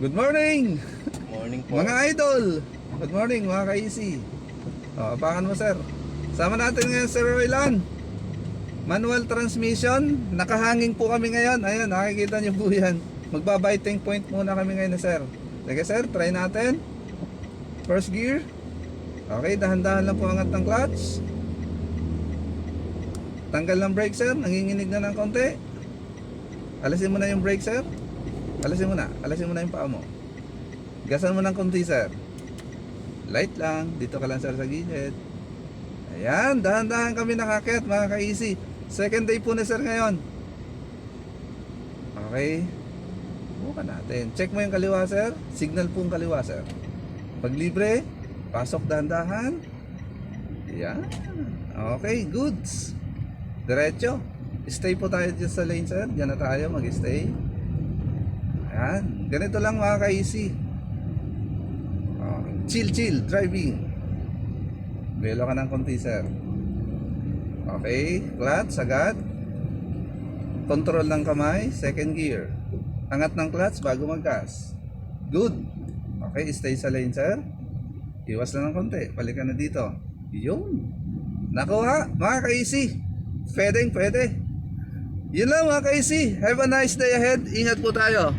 Good morning! Morning po. Mga idol! Good morning mga ka-easy. Apakan mo sir. Sama natin ngayon Sir Roylan. Manual transmission. Nakahanging po kami ngayon. Ayun, nakikita niyo po yan. Magbabiting point muna kami ngayon na sir. Sige sir, try natin. First gear. Okay, dahan-dahan lang po angat ng clutch. Tanggal ng brake sir, nanginginig na ng konti. Alisin mo na yung brake sir. Alisin mo na yung paa mo. Gasan mo ng konti sir. Light lang, dito ka lang sir sa gilid. Ayan, dahan-dahan kami nakakit mga ka-easy. Second day po na sir ngayon. Okay. Bukan natin. Check mo yung kaliwa sir. Signal po yung kaliwa sir. Pag libre, pasok dahan-dahan. Ayan. Okay, goods. Diretso. Stay po tayo dyan sa lane sir. Diyan na tayo mag-stay. Ayan. Ganito lang mga ka-easy. Chill driving. Belo ka ng konti sir. Okay. Clutch agad. Control ng kamay. Second gear. Angat ng clutch bago mag-gas. Good. Okay. Stay sa lane sir. Iwas lang ng konti. Balikan na dito. Yun. Nakuha mga ka-easy. Pwede. Yun lang mga ka-easy. Have a nice day ahead. Ingat po tayo.